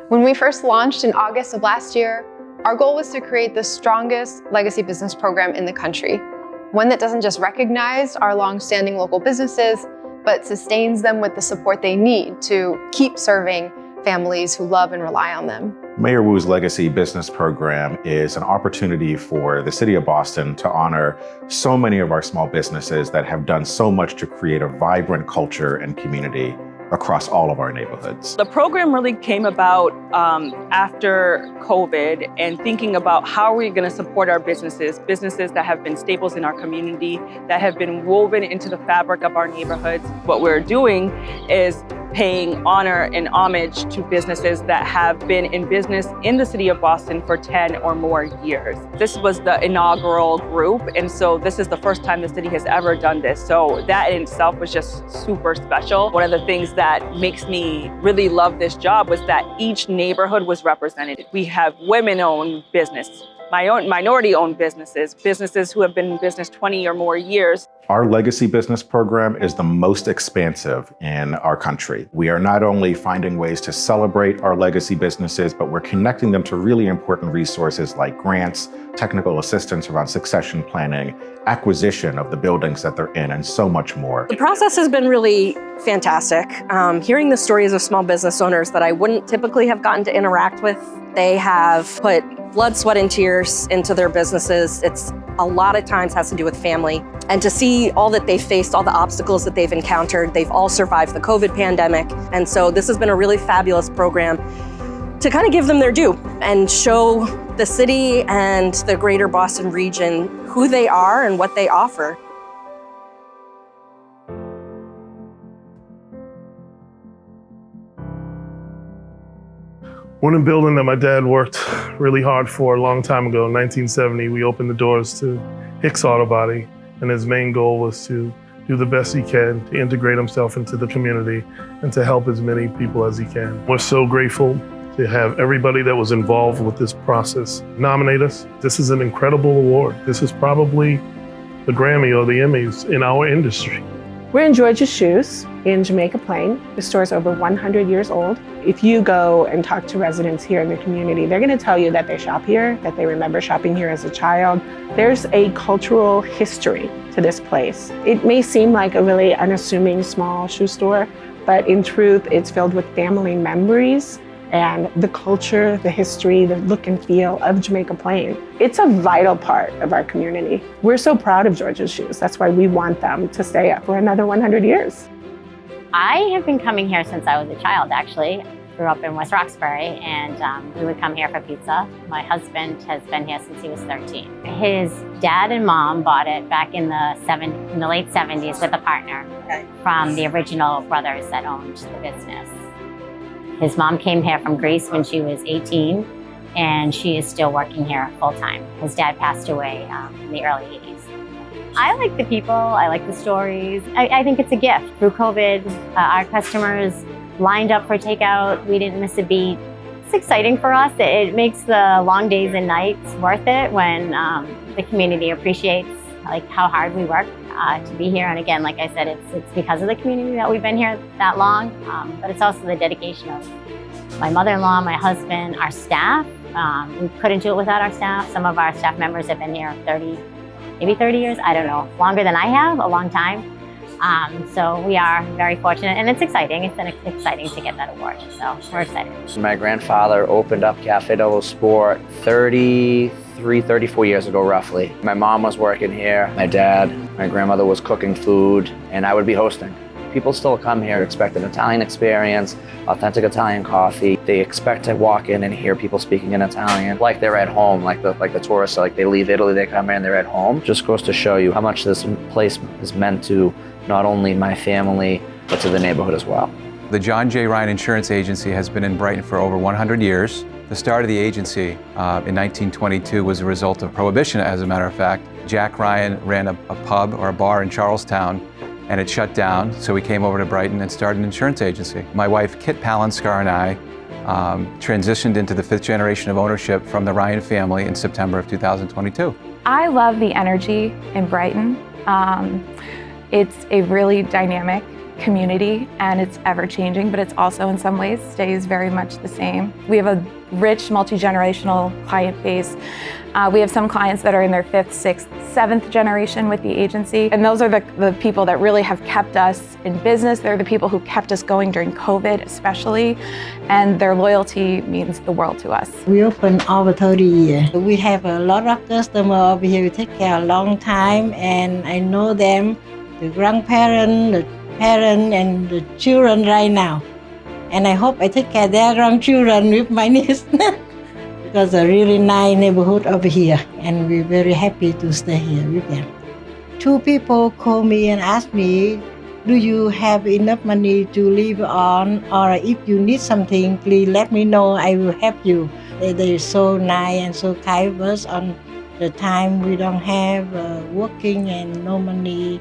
When we first launched in August of last year, our goal was to create the strongest legacy business program in the country, one that doesn't just recognize our long-standing local businesses, but sustains them with the support they need to keep serving families who love and rely on them. Mayor Wu's Legacy Business Program is an opportunity for the City of Boston to honor so many of our small businesses that have done so much to create a vibrant culture and community across all of our neighborhoods. The program really came about after COVID and thinking about how we're going to support our businesses that have been staples in our community, that have been woven into the fabric of our neighborhoods. What we're doing is paying honor and homage to businesses that have been in business in the City of Boston for 10 or more years. This was the inaugural group, and so this is the first time the city has ever done this. So that in itself was just super special. One of the things that makes me really love this job was that each neighborhood was represented. We have women-owned business, minority-owned businesses who have been in business 20 or more years. Our Legacy Business Program is the most expansive in our country. We are not only finding ways to celebrate our legacy businesses, but we're connecting them to really important resources like grants, technical assistance around succession planning, acquisition of the buildings that they're in, and so much more. The process has been really fantastic. Hearing the stories of small business owners that I wouldn't typically have gotten to interact with, they have put blood, sweat, and tears into their businesses. It's a lot of times has to do with family. And to see all that they've faced, all the obstacles that they've encountered, they've all survived the COVID pandemic. And so this has been a really fabulous program to kind of give them their due and show the city and the greater Boston region who they are and what they offer. One in building that my dad worked really hard for a long time ago, in 1970, we opened the doors to Hicks Auto Body, and his main goal was to do the best he can to integrate himself into the community and to help as many people as he can. We're so grateful to have everybody that was involved with this process nominate us. This is an incredible award. This is probably the Grammy or the Emmys in our industry. We're in George's Shoes in Jamaica Plain. The store is over 100 years old. If you go and talk to residents here in the community, they're going to tell you that they shop here, that they remember shopping here as a child. There's a cultural history to this place. It may seem like a really unassuming small shoe store, but in truth, it's filled with family memories and the culture, the history, the look and feel of Jamaica Plain. It's a vital part of our community. We're so proud of George's Shoes. That's why we want them to stay up for another 100 years. I have been coming here since I was a child, actually. Grew up in West Roxbury, and we would come here for pizza. My husband has been here since he was 13. His dad and mom bought it back in the late 70s with a partner from the original brothers that owned the business. His mom came here from Greece when she was 18, and she is still working here full-time. His dad passed away in the early 80s. I like the people, I like the stories. I think it's a gift. Through COVID, our customers lined up for takeout. We didn't miss a beat. It's exciting for us. It makes the long days and nights worth it when the community appreciates how hard we work to be here. And again, like I said, it's because of the community that we've been here that long, but it's also the dedication of my mother-in-law, my husband, our staff. We couldn't do it without our staff. Some of our staff members have been here maybe 30 years, I don't know, longer than I have, a long time. So we are very fortunate, and it's exciting. It's exciting to get that award, so we're excited. My grandfather opened up Cafe Dello Sport 34 years ago, roughly. My mom was working here, my grandmother was cooking food, and I would be hosting. People still come here, expect an Italian experience, authentic Italian coffee. They expect to walk in and hear people speaking in Italian, like they're at home, like the tourists, like they leave Italy, they come in, they're at home. Just goes to show you how much this place is meant to not only my family, but to the neighborhood as well. The John J. Ryan Insurance Agency has been in Brighton for over 100 years. The start of the agency in 1922 was a result of Prohibition, as a matter of fact. Jack Ryan ran a pub or a bar in Charlestown, and it shut down, so we came over to Brighton and started an insurance agency. My wife, Kit Palenskar, and I transitioned into the 5th generation of ownership from the Ryan family in September of 2022. I love the energy in Brighton. It's a really dynamic community, and it's ever changing, but it's also in some ways stays very much the same. We have a rich multi-generational client base. We have some clients that are in their 5th, 6th, 7th generation with the agency, and those are the people that really have kept us in business. They're the people who kept us going during COVID especially, and their loyalty means the world to us. We open over 30 years. We have a lot of customers over here. We take care a long time, and I know them, the grandparents, the parents, and the children right now. And I hope I take care of their grandchildren with my niece. Because a really nice neighborhood over here, and we're very happy to stay here with them. 2 people call me and ask me, do you have enough money to live on, or if you need something, please let me know, I will help you. They're so nice and so kind with us on the time we don't have working and no money.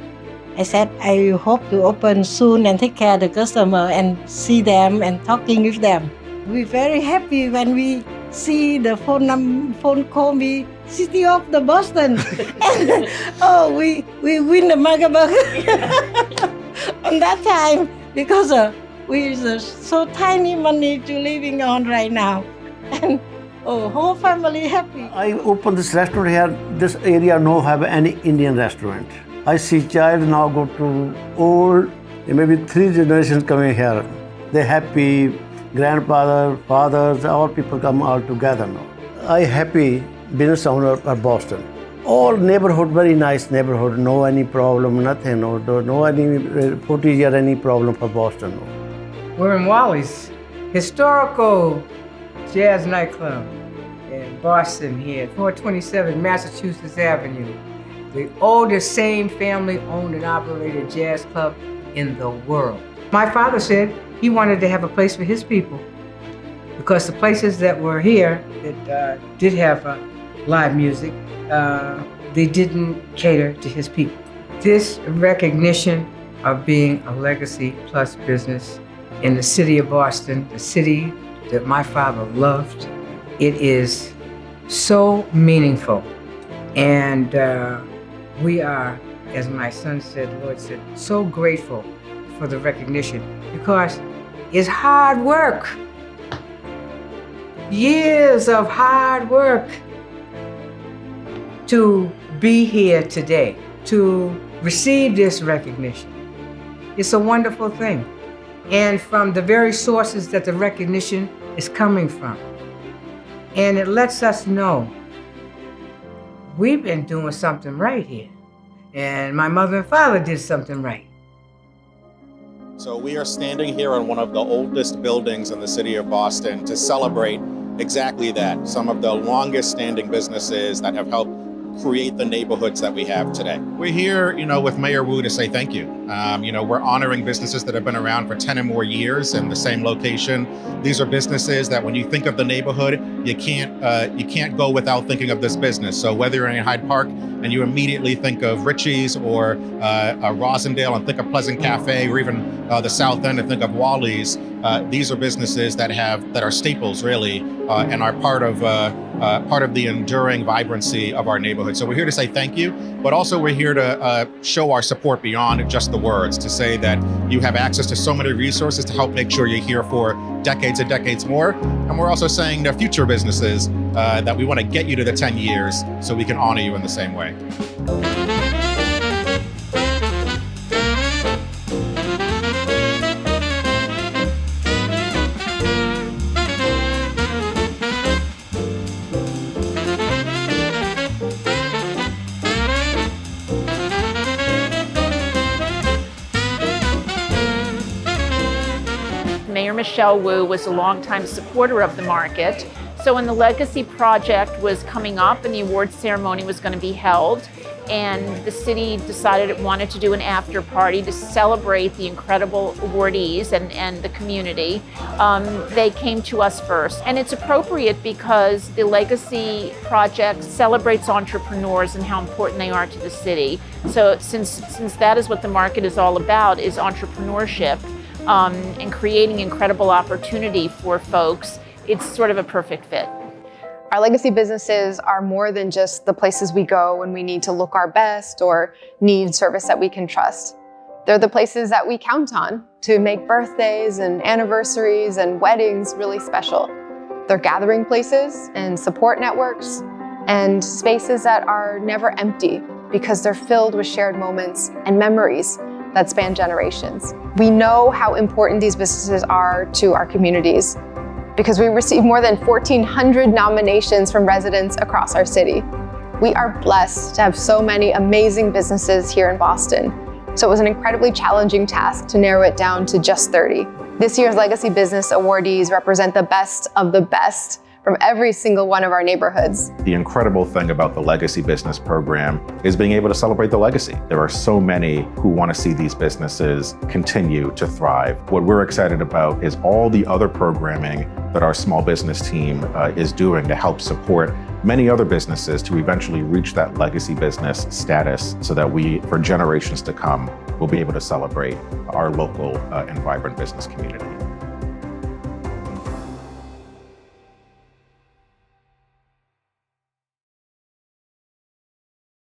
I said I hope to open soon and take care of the customer and see them and talking with them. We're very happy when we see the phone call me, City of the Boston. And, oh, we win the Magaburg on that time because we so tiny money to living on right now. And whole family happy. I opened this restaurant here. This area no have any Indian restaurant. I see child now go to old, maybe 3 generations coming here. They're happy. Grandfather, fathers, all people come all together now. I happy business owner at Boston. All neighborhood, very nice neighborhood, no any problem, nothing, no any 40 year any problem for Boston. No. We're in Wally's historical jazz nightclub in Boston here, 427 Massachusetts Avenue. The oldest same family owned and operated jazz club in the world. My father said he wanted to have a place for his people because the places that were here that did have live music, they didn't cater to his people. This recognition of being a Legacy Plus business in the city of Boston, the city that my father loved, it is so meaningful. And we are, as my son said, Lloyd said, so grateful for the recognition because it's hard work. Years of hard work to be here today, to receive this recognition. It's a wonderful thing. And from the very sources that the recognition is coming from. And it lets us know we've been doing something right here. And my mother and father did something right. So we are standing here in one of the oldest buildings in the city of Boston to celebrate exactly that. Some of the longest standing businesses that have helped create the neighborhoods that we have today. We're here, with Mayor Wu to say thank you. We're honoring businesses that have been around for 10 or more years in the same location. These are businesses that when you think of the neighborhood, you can't go without thinking of this business. So whether you're in Hyde Park and you immediately think of Richie's or Rosendale and think of Pleasant Cafe, or even the South End and think of Wally's, these are businesses that are staples really and are part of the enduring vibrancy of our neighborhood. So we're here to say thank you, but also we're here to show our support beyond just the words, to say that you have access to so many resources to help make sure you're here for decades and decades more. And we're also saying to future businesses that we want to get you to the 10 years so we can honor you in the same way. Mayor Michelle Wu was a longtime supporter of the market. So when the Legacy project was coming up and the awards ceremony was going to be held, and the city decided it wanted to do an after party to celebrate the incredible awardees and the community, they came to us first. And it's appropriate because the Legacy project celebrates entrepreneurs and how important they are to the city. So since that is what the market is all about, is entrepreneurship, and creating incredible opportunity for folks, it's sort of a perfect fit. Our legacy businesses are more than just the places we go when we need to look our best or need service that we can trust. They're the places that we count on to make birthdays and anniversaries and weddings really special. They're gathering places and support networks and spaces that are never empty because they're filled with shared moments and memories that span generations. We know how important these businesses are to our communities because we receive more than 1,400 nominations from residents across our city. We are blessed to have so many amazing businesses here in Boston. So it was an incredibly challenging task to narrow it down to just 30. This year's Legacy Business awardees represent the best of the best from every single one of our neighborhoods. The incredible thing about the Legacy Business Program is being able to celebrate the legacy. There are so many who want to see these businesses continue to thrive. What we're excited about is all the other programming that our small business team is doing to help support many other businesses to eventually reach that legacy business status so that we, for generations to come, will be able to celebrate our local and vibrant business community.